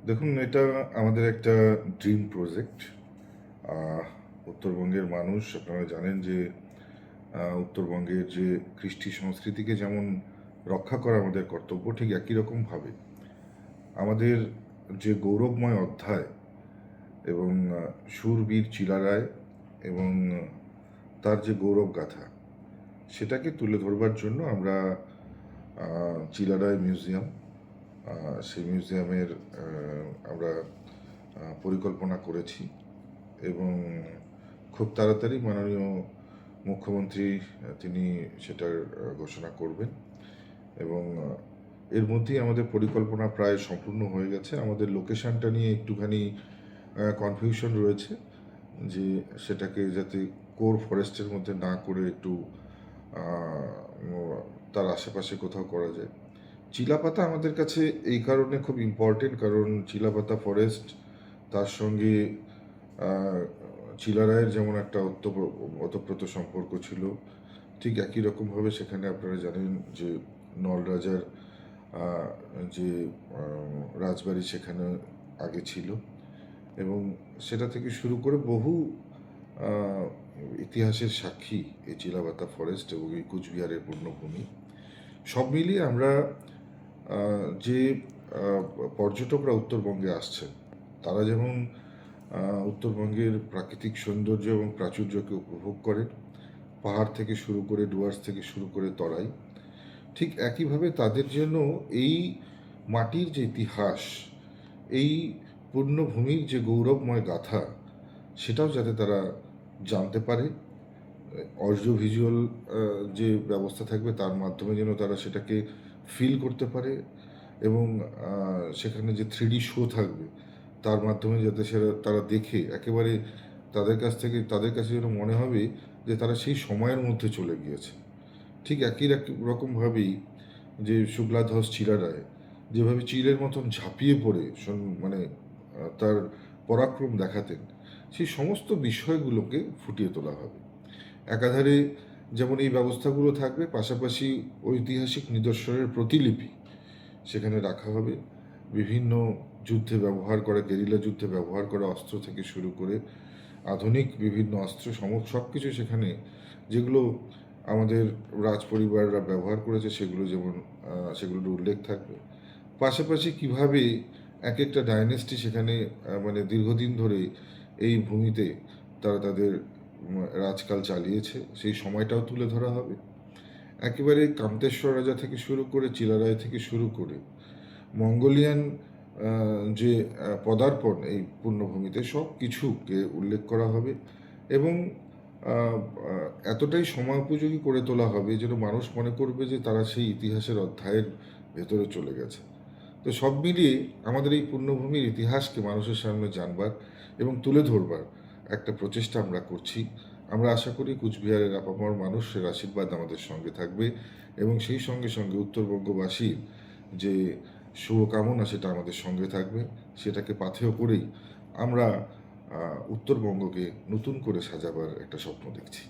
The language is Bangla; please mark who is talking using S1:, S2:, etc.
S1: দেখুন, এটা আমাদের একটা ড্রিম প্রজেক্ট। উত্তরবঙ্গের মানুষ আপনারা জানেন যে উত্তরবঙ্গের যে কৃষ্টি সংস্কৃতিকে যেমন রক্ষা করা আমাদের কর্তব্য, ঠিক একই রকমভাবে আমাদের যে গৌরবময় অধ্যায় এবং শূরবীর চিলারায় এবং তার যে গৌরব গাথা সেটাকে তুলে ধরবার জন্য আমরা চিলারায় মিউজিয়াম, সেই মিউজিয়ামের আমরা পরিকল্পনা করেছি এবং খুব তাড়াতাড়ি মাননীয় মুখ্যমন্ত্রী তিনি সেটার ঘোষণা করবেন এবং এর মধ্যেই আমাদের পরিকল্পনা প্রায় সম্পূর্ণ হয়ে গেছে। আমাদের লোকেশানটা নিয়ে একটুখানি কনফিউশন রয়েছে যে সেটাকে যাতে কোর ফরেস্টের মধ্যে না করে একটু তার আশেপাশে কোথাও করা যায়। চিলাপাতা আমাদের কাছে এই কারণে খুব ইম্পর্টেন্ট, কারণ চিলাপাতা ফরেস্ট, তার সঙ্গে চিলারায়ের যেমন একটা ওতপ্রোত সম্পর্ক ছিল, ঠিক একই রকমভাবে সেখানে আপনারা জানেন যে নলরাজার যে রাজবাড়ি সেখানে আগে ছিল এবং সেটা থেকে শুরু করে বহু ইতিহাসের সাক্ষী এই চিলাপাতা ফরেস্ট এবং এই কুচবিহারের পূর্ণভূমি। সব মিলিয়ে আমরা যে পর্যটকরা উত্তরবঙ্গে আসছেন তারা যেমন উত্তরবঙ্গের প্রাকৃতিক সৌন্দর্য এবং প্রাচুর্যকে উপভোগ করেন, পাহাড় থেকে শুরু করে ডুয়ার্স থেকে শুরু করে তরাই, ঠিক একইভাবে তাদের জন্য এই মাটির যে ইতিহাস, এই পূর্ণভূমির যে গৌরবময় গাথা, সেটাও যাতে তারা জানতে পারে। অডিও ভিজুয়াল যে ব্যবস্থা থাকবে তার মাধ্যমে যেন তারা সেটাকে ফিল করতে পারে এবং সেখানে যে 3D শো থাকবে তার মাধ্যমে যাতে সেটা তারা দেখে একেবারে তাদের কাছে যেন মনে হবে যে তারা সেই সময়ের মধ্যে চলে গিয়েছে। ঠিক একই রকমভাবেই যে শুক্লাধ্বজ চিলারায় যেভাবে চিলের মতন ঝাঁপিয়ে পড়ে মানে তার পরাক্রম দেখাতেন, সেই সমস্ত বিষয়গুলোকে ফুটিয়ে তোলা হবে। একাধারে যেমন এই ব্যবস্থাগুলো থাকবে, পাশাপাশি ঐতিহাসিক নিদর্শনের প্রতিলিপি সেখানে রাখা হবে। বিভিন্ন যুদ্ধে ব্যবহার করা, গেরিলা যুদ্ধে ব্যবহার করা অস্ত্র থেকে শুরু করে আধুনিক বিভিন্ন অস্ত্র সব কিছু সেখানে, যেগুলো আমাদের রাজ পরিবাররা ব্যবহার করেছে সেগুলোর উল্লেখ থাকবে। পাশাপাশি কিভাবে এক একটা ডাইনেস্টি সেখানে মানে দীর্ঘদিন ধরে এই ভূমিতে তারা তাদের রাজকাল চালিয়েছে, সেই সময়টাও তুলে ধরা হবে। একেবারে কান্তেশ্বর রাজা থেকে শুরু করে চিলারায় থেকে শুরু করে মঙ্গোলিয়ান যে পদার্পণ এই পূর্ণভূমিতে সব কিছুকে উল্লেখ করা হবে এবং এতটাই সময়োপযোগী করে তোলা হবে যেন মানুষ মনে করবে যে তারা সেই ইতিহাসের অধ্যায়ের ভেতরে চলে গেছে। তো সব মিলিয়ে আমাদের এই পূর্ণভূমির ইতিহাসকে মানুষের সামনে জানবার এবং তুলে ধরবার একটা প্রচেষ্টা আমরা করছি। আমরা আশা করি কুচবিহারের আপামর মানুষের আশীর্বাদ আমাদের সঙ্গে থাকবে এবং সেই সঙ্গে সঙ্গে উত্তরবঙ্গবাসীর যে শুভকামনা সেটা আমাদের সঙ্গে থাকবে। সেটাকে পাথেয় করেই আমরা উত্তরবঙ্গকে নতুন করে সাজাবার একটা স্বপ্ন দেখছি।